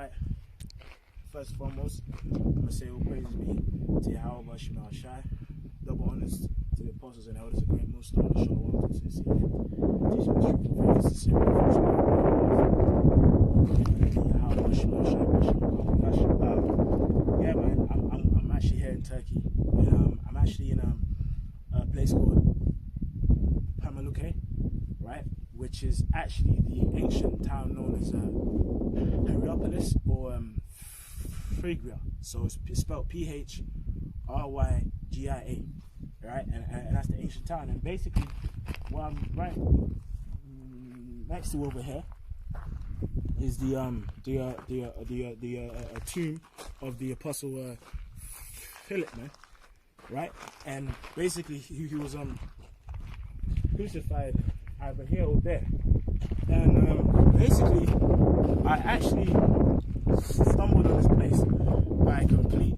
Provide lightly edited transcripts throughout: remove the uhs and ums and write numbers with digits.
right? First and foremost, I'm going to say all praises be to Hierapolis, Shai. Double honors to the apostles and elders of great millstone, and shalom to the sincere. Teaching the truth and faith, sincerely, yeah, man, I'm actually here in Turkey. I'm actually in a place called Pamukkale, right? Which is actually the ancient town known as Hierapolis or Phrygia. So it's spelled Phrygia, right? And that's the ancient town. And basically, what I'm right next to over here is the tomb of the apostle Philip, man, right? And basically, he was crucified either here or there. And basically, I actually stumbled on this place by a complete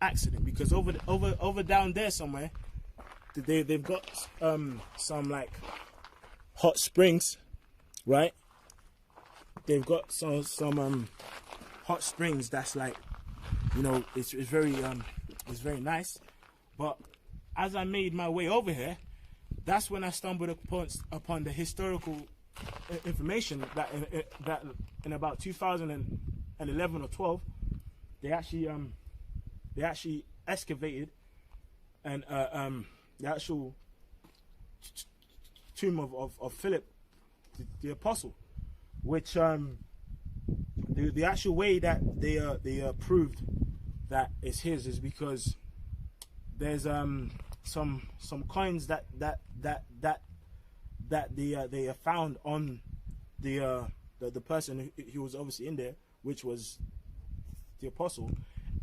accident, because over down there somewhere, they've got some like hot springs, right? They've got some hot springs that's like, you know, it's very nice. But as I made my way over here, that's when I stumbled upon the historical information that in about 2011 or 12, they actually excavated and the actual tomb of Philip the apostle, which the actual way that they proved that it's his is because there's some coins that they found on the person who was obviously in there, which was the apostle,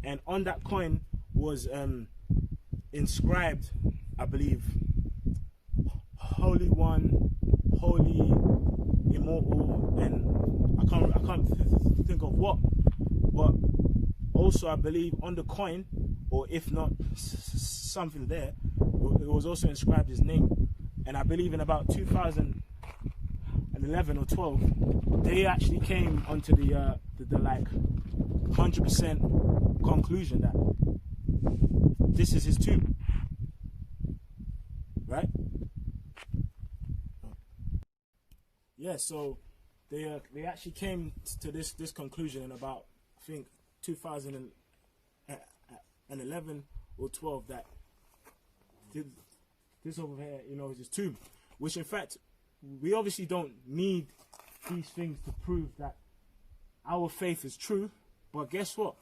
and on that coin was inscribed, I believe, Holy One, Holy, Immortal, and I can't think of what, but also I believe on the coin, or if not something there, it was also inscribed his name. And I believe in about 2011 or 12, they actually came onto the like 100% conclusion that this is his tomb, right? Yeah, so they actually came to this conclusion in about, I think, 2011 or 12, that this over here, you know, is his tomb. Which, in fact, we obviously don't need these things to prove that our faith is true. But guess what?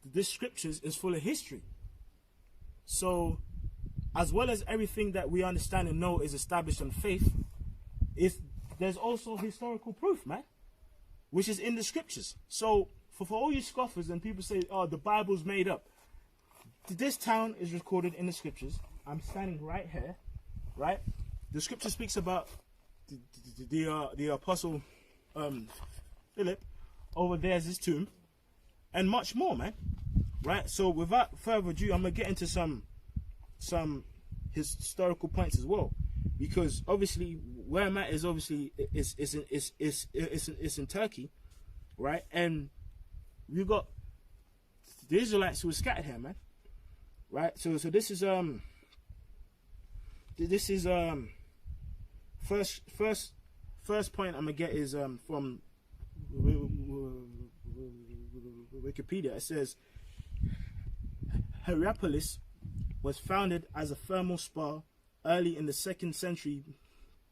This scriptures is full of history. So, as well as everything that we understand and know is established on faith, there's also historical proof, man, which is in the scriptures. So, for all you scoffers and people say, oh, the Bible's made up, this town is recorded in the scriptures. I'm standing right here, right? The scripture speaks about the apostle Philip. Over there is his tomb, and much more, man. Right? So without further ado, I'm gonna get into some historical points as well, because obviously where I'm at is obviously it's in Turkey, right? And we've got the Israelites who were scattered here, man. Right? So this is first point I'm gonna get is from Wikipedia. It says Hierapolis was founded as a thermal spa early in the 2nd century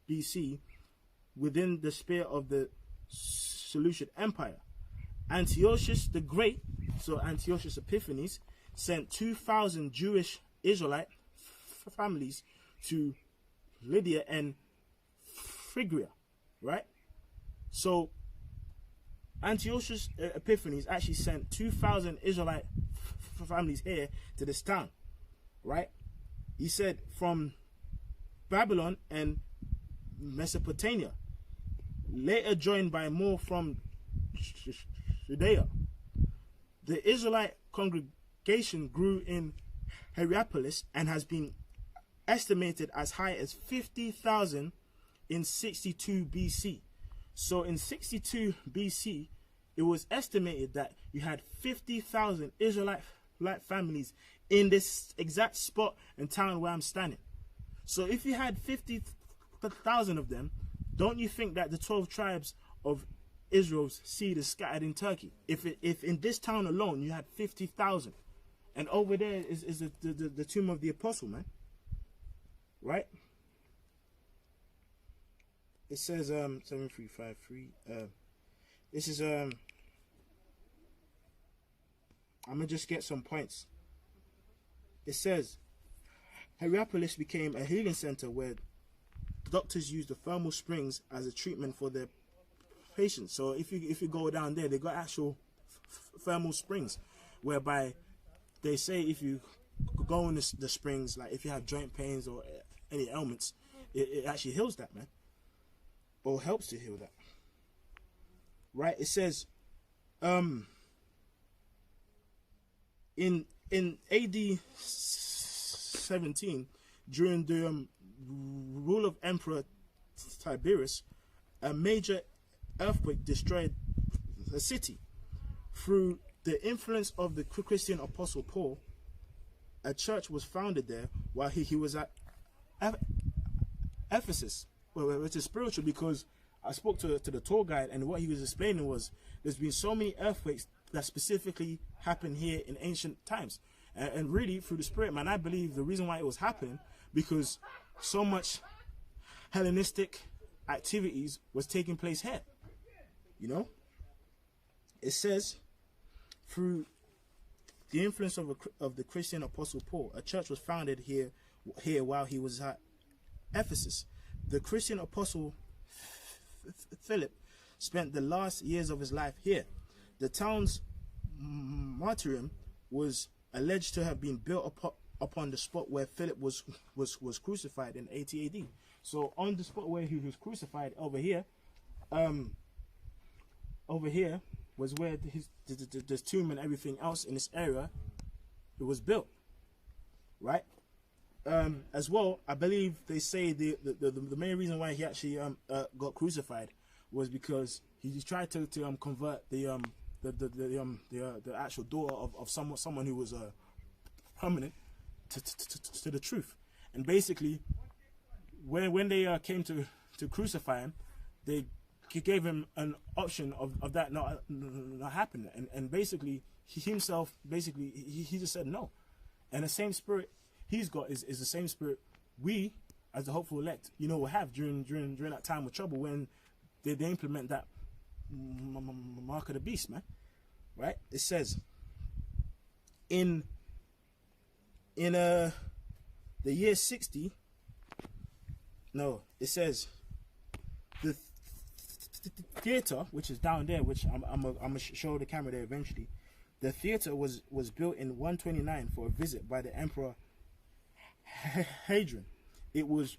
BC within the sphere of the Seleucid Empire. Antiochus the Great, so Antiochus Epiphanes, sent 2,000 Jewish Israelite families to Lydia and Phrygia, right? So Antiochus Epiphanes actually sent 2,000 Israelite families here to this town, right? He said from Babylon and Mesopotamia, later joined by more from Judea. The Israelite congregation grew in Hierapolis and has been estimated as high as 50,000 in 62 BC. So in 62 BC, it was estimated that you had 50,000 Israelite families in this exact spot and town where I'm standing. So if you had 50,000 of them, don't you think that the 12 tribes of Israel's seed is scattered in Turkey? If in this town alone you had 50,000, and over there is the tomb of the apostle, man, right? It says 7353. This is I'm gonna just get some points. It says Hierapolis became a healing center where doctors used the thermal springs as a treatment for their patients. So if you go down there, they got actual thermal springs, whereby they say if you go in the springs, like if you have joint pains or any ailments, it actually heals that, man, or helps to heal that. Right? It says, in AD 17, during the rule of Emperor Tiberius, a major earthquake destroyed the city. Through the influence of the Christian apostle Paul, a church was founded there while he was at Ephesus, which is spiritual, because I spoke to the tour guide, and what he was explaining was there's been so many earthquakes that specifically happened here in ancient times. And really, through the Spirit, man, I believe the reason why it was happening, because so much Hellenistic activities was taking place here. You know? It says, through the influence of the Christian apostle Paul, a church was founded here while he was at Ephesus. The Christian apostle Philip spent the last years of his life here. The town's martyrium was alleged to have been built upon the spot where Philip was crucified in 80 AD. So on the spot where he was crucified, over here was where his tomb and everything else in this area, it was built, right? As well, I believe they say the main reason why he actually got crucified was because he tried to convert the actual daughter of someone who was prominent to the truth. And basically, when they came to crucify him, they gave him an option of that not happening. And basically, he himself he just said no. And the same spirit he's got is the same spirit we, as the hopeful elect, will have during that time of trouble, when they implement that mark of the beast, man. Right? It says in the year 60. No, it says the theater, which is down there, which I'm gonna show the camera there eventually. The theater was built in 129 for a visit by the Emperor Hadrian. It was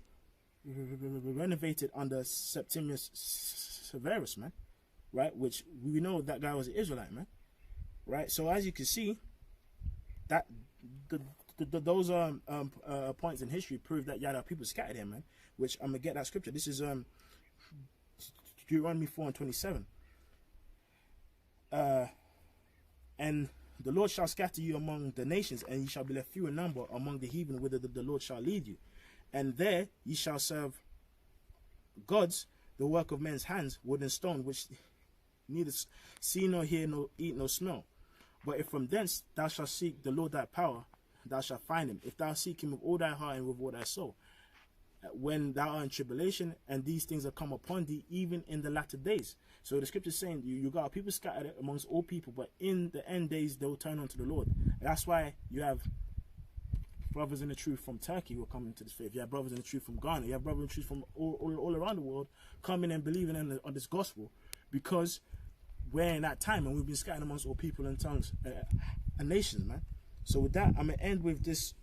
renovated under Septimius Severus, man. Right? Which we know that guy was an Israelite, man. Right? So as you can see, that those points in history prove that there are people scattered here, man. Which I'm gonna get that scripture. This is Deuteronomy 4:27. And the Lord shall scatter you among the nations, and ye shall be left few in number among the heathen, whither the Lord shall lead you. And there ye shall serve gods, the work of men's hands, wood and stone, which neither see nor hear nor eat nor smell. But if from thence thou shalt seek the Lord thy power, thou shalt find him, if thou seek him with all thy heart and with all thy soul. When thou art in tribulation, and these things are come upon thee, even in the latter days. So the scripture is saying you got people scattered amongst all people, but in the end days they will turn unto the Lord. And that's why you have brothers in the truth from Turkey who are coming to this faith. You have brothers in the truth from Ghana. You have brothers in the truth from all around the world coming and believing on this gospel, because we're in that time and we've been scattered amongst all people and tongues and nations, man. So with that, I'm going to end with this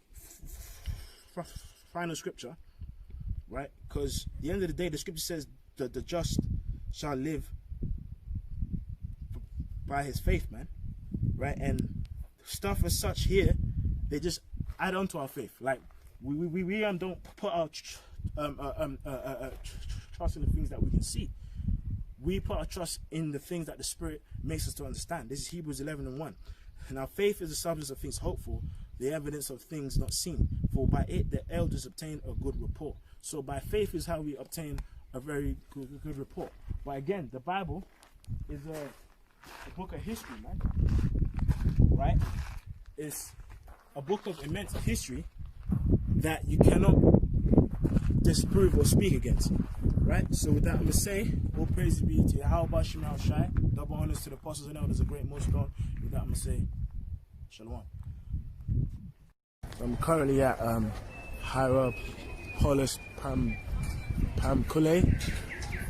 final scripture, right? Because at the end of the day, the scripture says that the just shall live by his faith, man. Right? And stuff as such here, they just add on to our faith. Like, we don't put our trust in the things that we can see. we put our trust in the things that the Spirit makes us to understand. This is Hebrews 11:1. Now faith is the substance of things hoped for, the evidence of things not seen. For by it the elders obtained a good report. So by faith is how we obtain a very good report. But again, the Bible is a book of history, man. Right? It's a book of immense history that you cannot disprove or speak against. Right? So with that, I'm going to say, all praise be to Hierapolis Shai, double honors to the apostles and elders, a great millstone. With that, I'm going to say, Shalom. I'm currently at Hierapolis Pamukkale.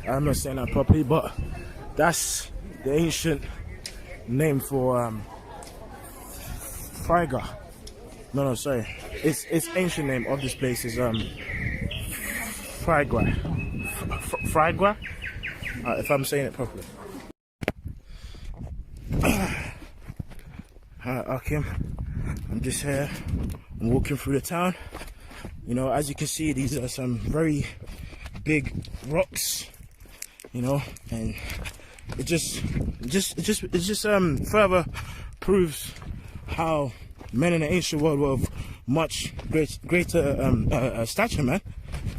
I'm not saying that properly, but that's the ancient name for Fraiga. No, sorry. It's ancient name of this place is Fraiga. Fraiga, if I'm saying it properly. Akim, I'm just here. I'm walking through the town. You know, as you can see, these are some very big rocks. You know, and it just further proves how men in the ancient world were of much greater stature, man.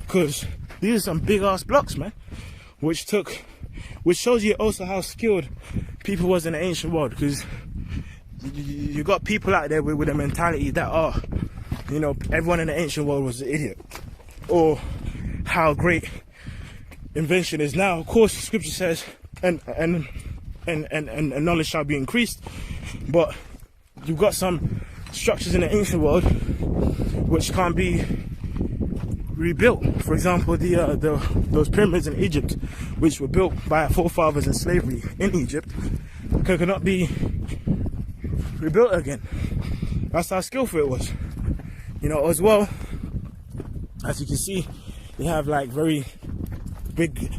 Because these are some big ass blocks, man, which shows you also how skilled people was in the ancient world. Because you got people out there with a mentality that you know, everyone in the ancient world was an idiot, or how great invention is now. Of course, Scripture says, and knowledge shall be increased. But you've got some structures in the ancient world which can't be rebuilt. For example, those pyramids in Egypt, which were built by our forefathers in slavery in Egypt, cannot be rebuilt again. That's how skillful it was. You know, as well, as you can see, they have like very big,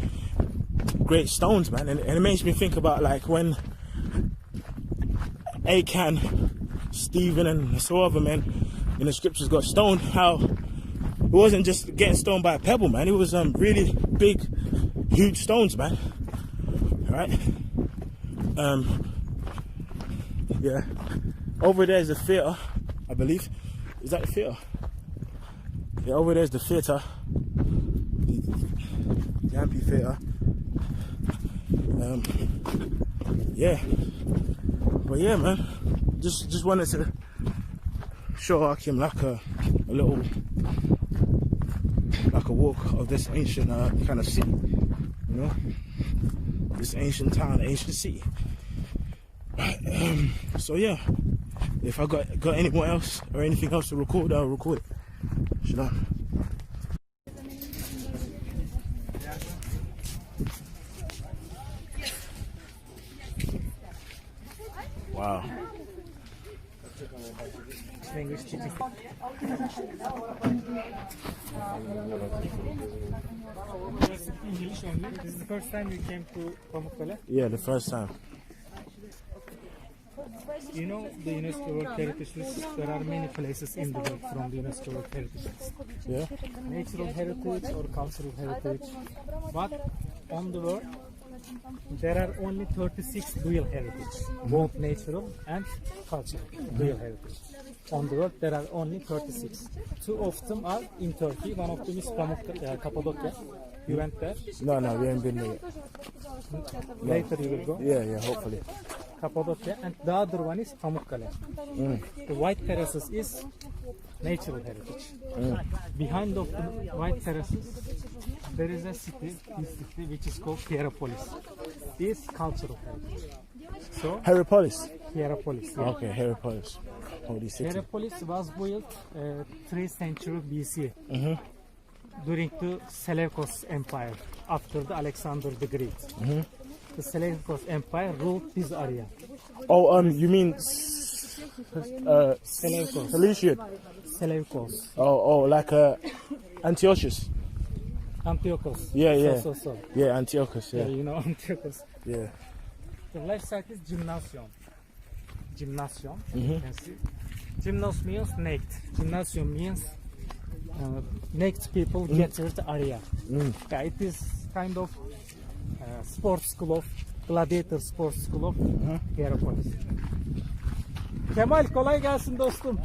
great stones, man, and it makes me think about like when Achan, Stephen, and so other men in the scriptures got stoned. How it wasn't just getting stoned by a pebble, man. It was really big, huge stones, man. Right? Yeah. Over there is the theater, I believe. Is that the theater? Yeah, over there is the theater. The amphitheater. Yeah. But yeah, man. Just wanted to show Akim like a little, like a walk of this ancient kind of city. You know? This ancient town, ancient city. So yeah. If I got anyone else or anything else to record, I'll record it. Should I? Wow. English teaching. English only. This is the first time you came to Pamukkale? Yeah, the first time. You know the UNESCO World Heritage List, there are many places in the world from the UNESCO World Heritage List. Yeah. Natural heritage or cultural heritage. But on the world, there are only 36 dual heritage, both natural and cultural dual heritage. On the world, there are only 36. Two of them are in Turkey. One of them is Pamukkale, Cappadocia. You went there? No, we haven't been there yet. Later you will go? Yeah, hopefully. Cappadocia, and the other one is Pamukkale. The white terraces is natural heritage. Behind of the white terraces, there is a city, which is called Hierapolis. This is cultural heritage. So Hierapolis. Hierapolis. Yeah. Okay, Hierapolis. Holy city. Hierapolis was built 3rd century BC during the Seleucus Empire after the Alexander the Great. The Seleucus Empire ruled this area. Oh, you mean Seleucus. Seleucid? Seleucus. Oh, like Antiochus. Antiochus. Yeah. So. Yeah, Antiochus. Yeah. Yeah, you know Antiochus. Yeah. The left side is gymnasium. Gymnasium. You can see. Gymnos means naked. Gymnasium means naked people gather the area. Yeah, it is kind of Sports School of Gladiator Sports School of Hierapolis. Kemal kolay gelsin dostum.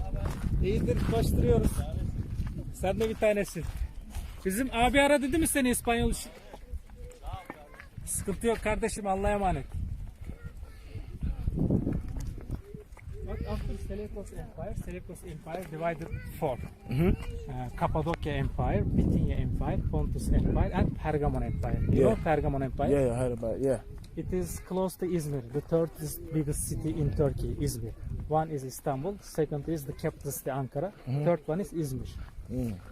İyidir, koşturuyoruz. Sen de bir tanesin. Bizim abi aradı değil mi seni İspanyol işi? Sıkıntı yok kardeşim, Allah'a emanet. After Seleucus Empire divided four. Cappadocia Empire, Bithynia Empire, Pontus Empire, and Pergamon Empire. You know Pergamon Empire? Yeah, I heard about it. Yeah. It is close to Izmir, the third biggest city in Turkey, Izmir. One is Istanbul, second is the capital city Ankara, third one is Izmir.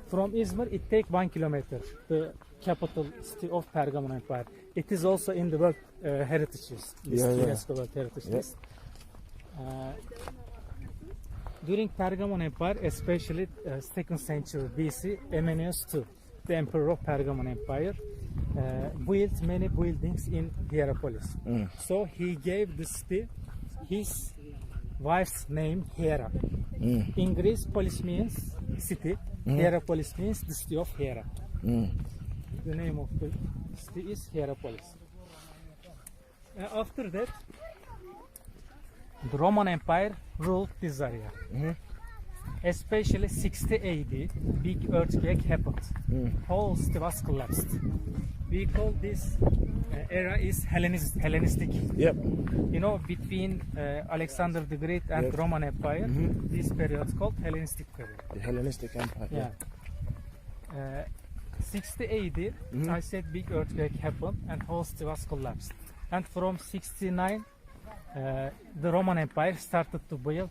From Izmir, it takes 1 kilometer, the capital city of Pergamon Empire. It is also in the World Heritage List, UNESCO World Heritage List. During Pergamon Empire, especially 2nd century BC, Amenius II, the emperor of Pergamon Empire, built many buildings in Hierapolis. So he gave the city his wife's name, Hiera. In Greece, polis means city, Hierapolis means the city of Hiera. The name of the city is Hierapolis. After that, the Roman Empire ruled this area. Especially 60 AD, big earthquake happened. Whole city was collapsed. We call this era is Hellenistic. Yep. You know, between Alexander the Great and Roman Empire, this period is called Hellenistic period. The Hellenistic Empire. Yeah. 60 AD, I said big earthquake happened and whole city was collapsed. And from 69, the Roman Empire started to build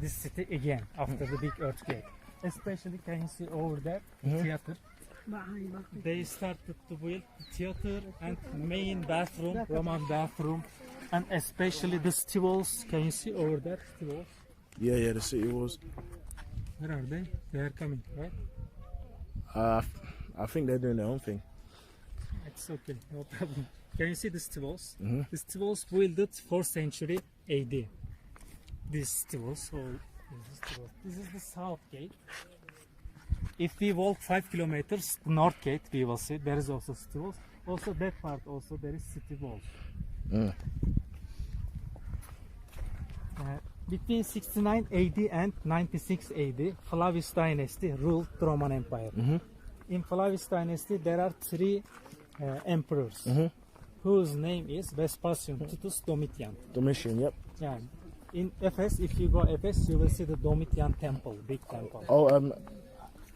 this city again after the big earthquake. Especially, can you see over there, theater? They started to build theater and main bathroom, Roman bathroom, and especially the city walls. Can you see over there, city walls? Yeah, the city walls. Where are they? They are coming, right? I think they're doing their own thing. It's okay, no problem. Can you see the city walls? The city walls built 4th century AD. These city walls, this is the south gate. If we walk 5 kilometers, the north gate, we will see there is also city walls. Also that part, also there is city walls. Between 69 AD and 96 AD, Flavius dynasty ruled the Roman Empire. In Flavius dynasty, there are 3 emperors, whose name is Vespasian, Titus, Domitian. Domitian, yep. Yeah. In Ephes, if you go Ephes, you will see the Domitian temple, big temple. Oh,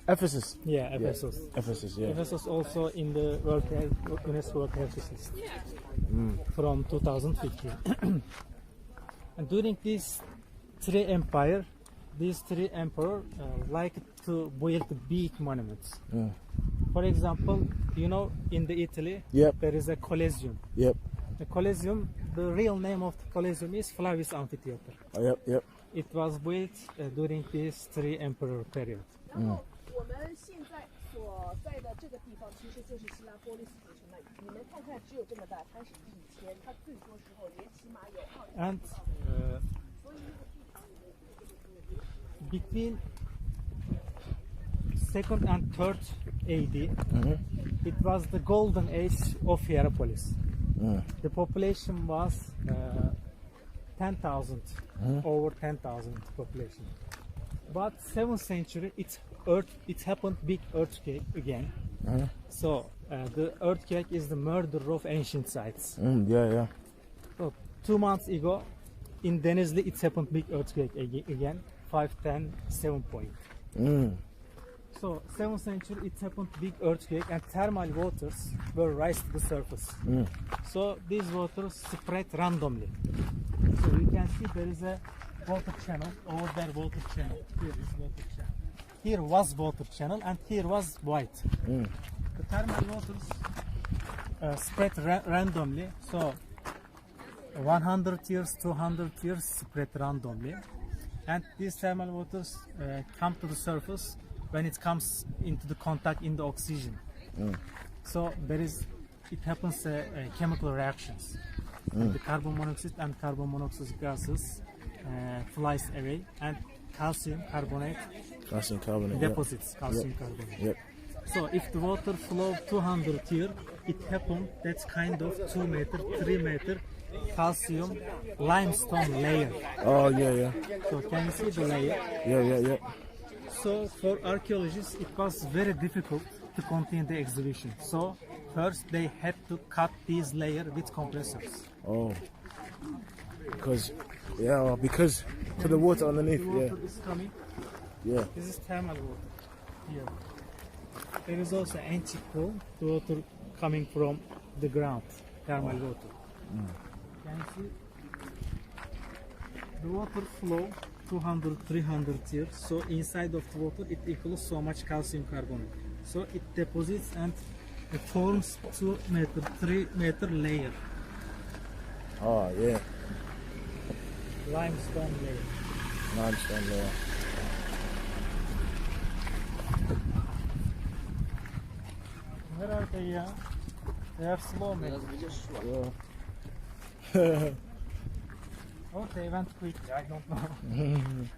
Ephesus. Yeah, Ephesus. Yeah. Ephesus, yeah. Ephesus also in the UNESCO World Heritage List from 2015. And during these 3 empires, these 3 emperors like to build big monuments. For example, you know, in the Italy, there is a Colosseum. Yep. The Colosseum, the real name of the Colosseum is Flavius Amphitheater. Oh, yep. It was built during this 3 emperor period. And between 2nd and 3rd AD, it was the golden age of Hierapolis. The population was 10,000, over 10,000 population. But 7th century, it happened big earthquake again. So the earthquake is the murder of ancient sites. Yeah. So 2 months ago, in Denizli, it happened big earthquake again, 5.10, 7 point. So 7th century, it happened big earthquake and thermal waters were raised to the surface. So these waters spread randomly. So you can see there is a water channel, over there water channel, here is water channel. Here was water channel and here was white. The thermal waters spread randomly, so 100 years, 200 years spread randomly. And these thermal waters come to the surface when it comes into the contact in the oxygen. So it happens chemical reactions. The carbon monoxide and carbon monoxide gases flies away, and calcium carbonate deposits. Calcium carbonate. So if the water flow 200 here, it happened that's kind of 2 meter, 3 meter calcium limestone layer. Oh, yeah, yeah. So can you see the layer? Yeah, yeah, yeah. So for archaeologists, it was very difficult to continue the exhibition. So first they had to cut these layers with compressors. Oh. Because to the water underneath, The water is coming. yeah. This is thermal water here. There is also ancient pool, the water coming from the ground, thermal water. Can you see? The water flow 200, 300 years. So inside of the water, it equals so much calcium carbonate. So it deposits and it forms 2 meter, 3 meter layer, Oh, yeah. limestone layer. Limestone layer. Where are they? Yeah? They are slow maybe. Yeah. Oh, they went quick. I don't know.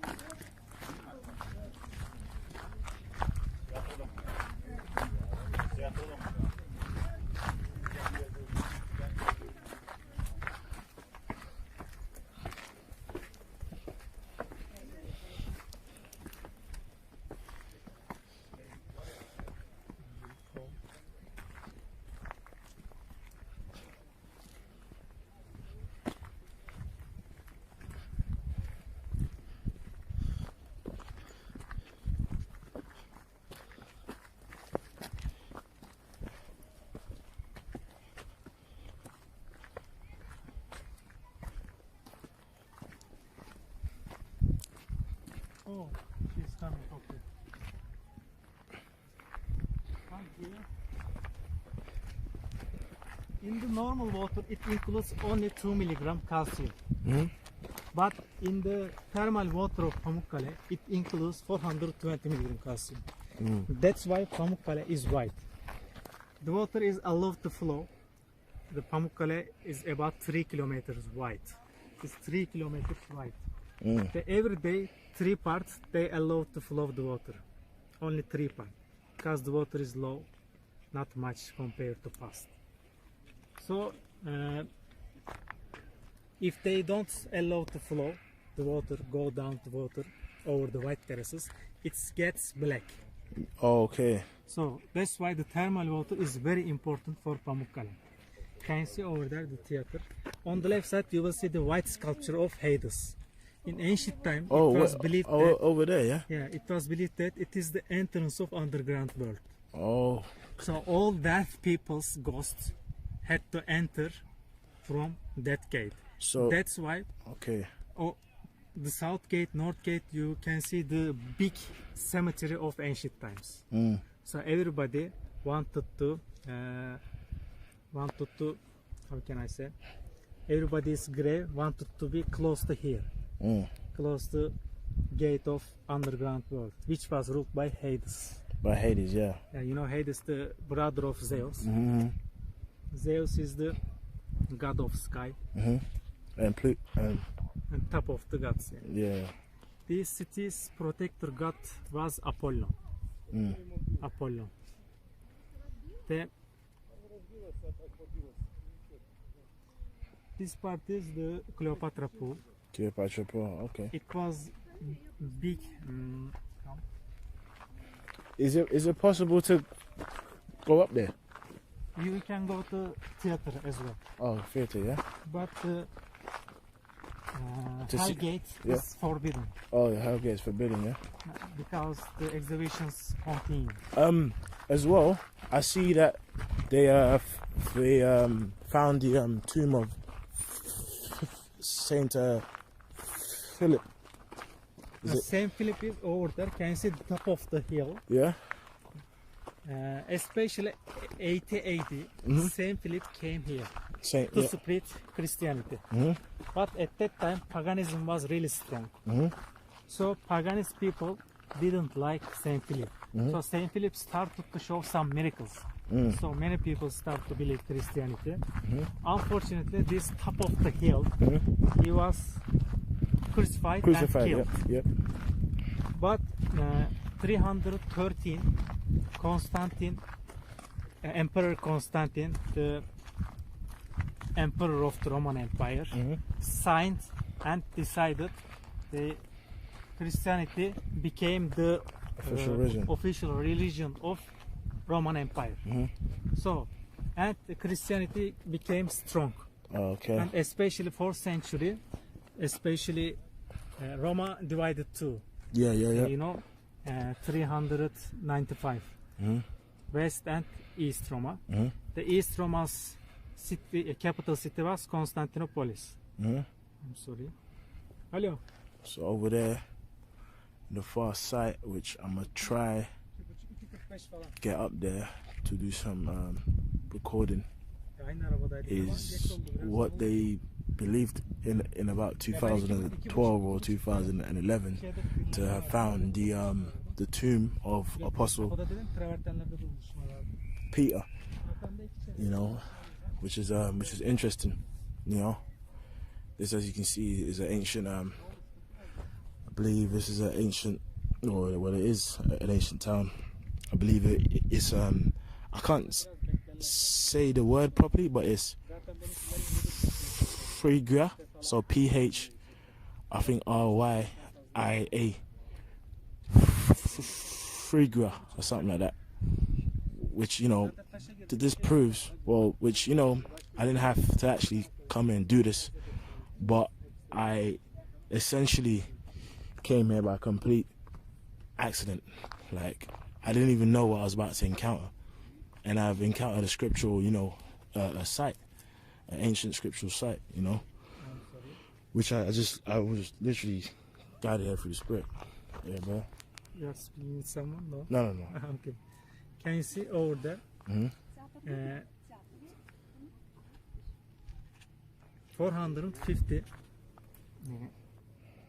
Oh, she's coming. Okay. Come here. In the normal water, it includes only 2 milligram calcium. But in the thermal water of Pamukkale, it includes 420 milligram calcium. That's why Pamukkale is white. The water is allowed to flow. The Pamukkale is about 3 kilometers wide. It's 3 kilometers wide. Every day, 3 parts they allow to flow the water. Only 3 parts, because the water is low, not much compared to past. So if they don't allow to flow the water, go down the water over the white terraces, it gets black. Oh, okay. So that's why the thermal water is very important for Pamukkale. Can you see over there the theater? On the left side you will see the white sculpture of Hades. In ancient time, it was believed that, over there, yeah? yeah, it was believed that it is the entrance of underground world. Oh. So all dead people's ghosts had to enter from that gate. So That's why okay. the south gate, north gate, you can see the big cemetery of ancient times. So everybody wanted to, how can I say? Everybody's grave wanted to be close to here. Close to gate of underground world, which was ruled by Hades. By Hades, yeah. Yeah, you know Hades, the brother of Zeus. Zeus is the god of sky And and top of the gods. yeah. This city's protector god was Apollo. Apollo. This part is the Cleopatra pool. Cleopatra pool, okay. It was big. Is it possible to go up there? You can go to theater as well, Oh, theatre, yeah? but To Hell see- Gate yeah. is forbidden Oh, the Hellgate's forbidden, yeah? because the exhibitions continue. As well, I see that they found the tomb of Saint Philip. Saint Philip is over there. Can you see the top of the hill? Yeah? Especially 80 Saint Philip came here Saint, to yeah. spread Christianity. But at that time, paganism was really strong. So paganist people didn't like Saint Philip. So Saint Philip started to show some miracles. So many people start to believe Christianity. Unfortunately, this top of the hill, he was crucified and Crucified, killed. yeah. But 313 Constantine, Emperor Constantine, the emperor of the Roman Empire, signed and decided the Christianity became the official religion of Roman Empire. So, and the Christianity became strong. Okay. And especially 4th century, especially Roma divided two. Yeah. You know, 395. West and East Roma. The East Roma's city, capital city was Constantinopolis. I'm sorry. Hello. So over there, the far side, which I'm gonna try get up there to do some recording, is what they believed in about 2012 or 2011 to have found the tomb of Apostle Peter. You know, which is interesting. You know, this, as you can see, is an ancient. I believe this is an ancient, or well, it is an ancient town. I believe it's I can't say the word properly, but it's Phrygia, so PH, I think RYIA, Phrygia or something like that. Which, you know, this proves, well, which, you know, I didn't have to actually come and do this, but I essentially came here by complete accident. Like, I didn't even know what I was about to encounter, and I've encountered a scriptural, you know, a site, an ancient scriptural site, you know, which I was literally guided here through the Spirit. Yeah, bro. You're speaking with someone? No. No. Okay. Can you see over there? 450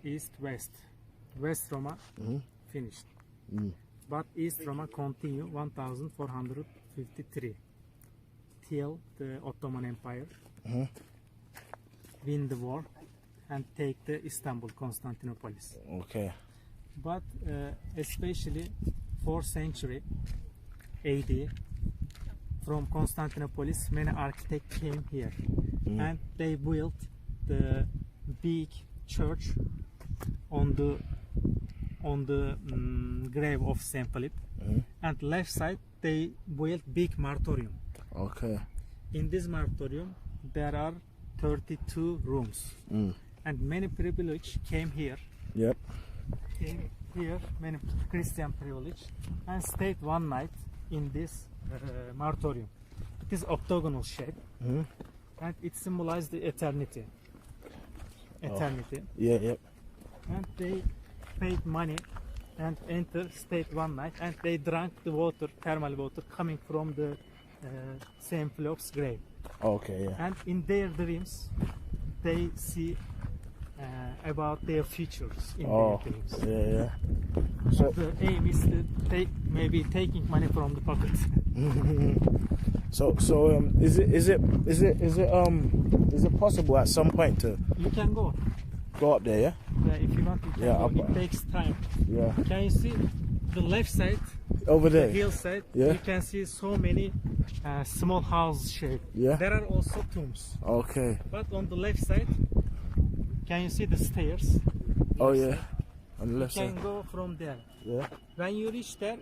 East West Roma finished, but East Roma continue 1453 till the Ottoman Empire win the war and take the Istanbul, Constantinopolis. Okay. But especially 4th century AD, from Constantinopolis, many architects came here, and they built the big church on the grave of Saint Philip, and left side they built big martyrium. Okay. In this martyrium there are 32 rooms, and many privilege came here. Yep. Came here, many Christian privilege, and stayed one night in this martyrium. It is octagonal shape, and it symbolizes the eternity. Yeah, yep. And they paid money and stayed one night, and they drank the water, thermal water coming from the Saint Philip's grave. Okay, yeah. And in their dreams, they see about their futures in their dreams. Yeah. So the aim is to maybe taking money from the pocket. So is it possible at some point to You can go. Go up there, yeah? Yeah, if you want, you can go. It takes time. Yeah. Can you see the left side? Over there. The hillside. Yeah. You can see so many small house shape. Yeah. There are also tombs. Okay. But on the left side, can you see the stairs? Oh yeah. On the left you side. can go from there. Yeah. When you reach there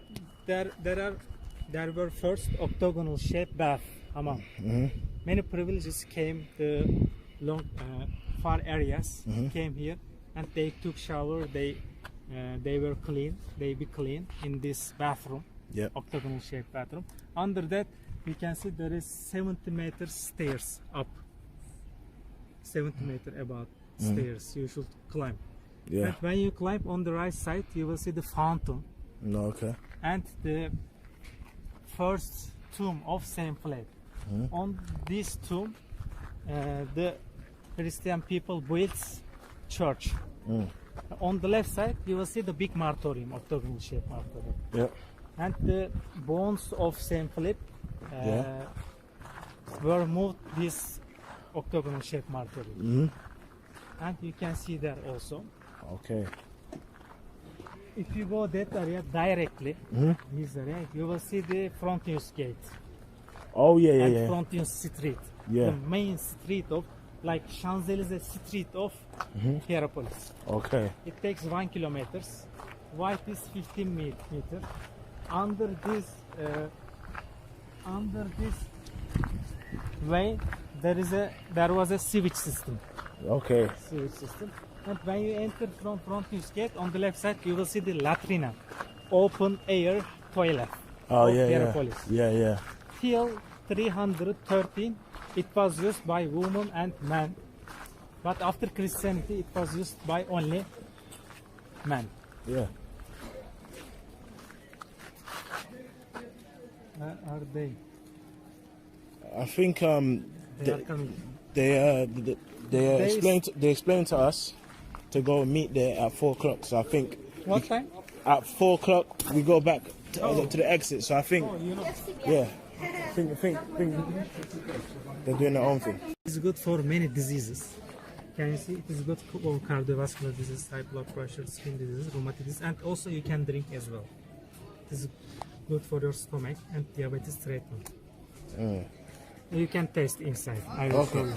were first octagonal shaped bath, hammam. Many privileges came the long far areas came here, and they took shower. They were clean. They be clean in this bathroom. Yep. Octagonal shaped bathroom. Under that, you can see there is 70 meters stairs up. 70 meter about stairs you should climb. Yeah. And when you climb on the right side, you will see the fountain. No, okay. And the first tomb of Saint Philip. On this tomb, the Christian people built church. On the left side, you will see the big martyrium, octagonal shaped martyrium. Yeah. And the bones of Saint Philip were moved this octagonal shaped martyrium. And you can see there also. Okay. if you go that area directly, this area, you will see the Frontiers Gate. Oh yeah, yeah, And yeah. Frontiers Street. Yeah. The main street of, like Champs-Élysées street of Hierapolis. Okay. It takes 1 kilometer. Wide is 15 meter. Under this way, there was a sewage system. Okay. Sewage system. And when you enter from Frontiers Gate, on the left side, you will see the latrina, open air toilet. Oh of yeah, yeah. Hierapolis. Yeah, yeah. Till 313, it was used by women and men. But after Christianity, it was used by only men. Yeah. Where are they? I think They are coming. they explained to us to go meet there at 4 o'clock. So I think What time? at 4 o'clock we go back to the exit. So I think Oh, you know. yeah, I think they're doing their own thing. It's good for many diseases. Can you see? It is good for cardiovascular disease, high blood pressure, skin disease, rheumatism, and also you can drink as well. It is good for your stomach and diabetes treatment. You can taste inside. I will show you.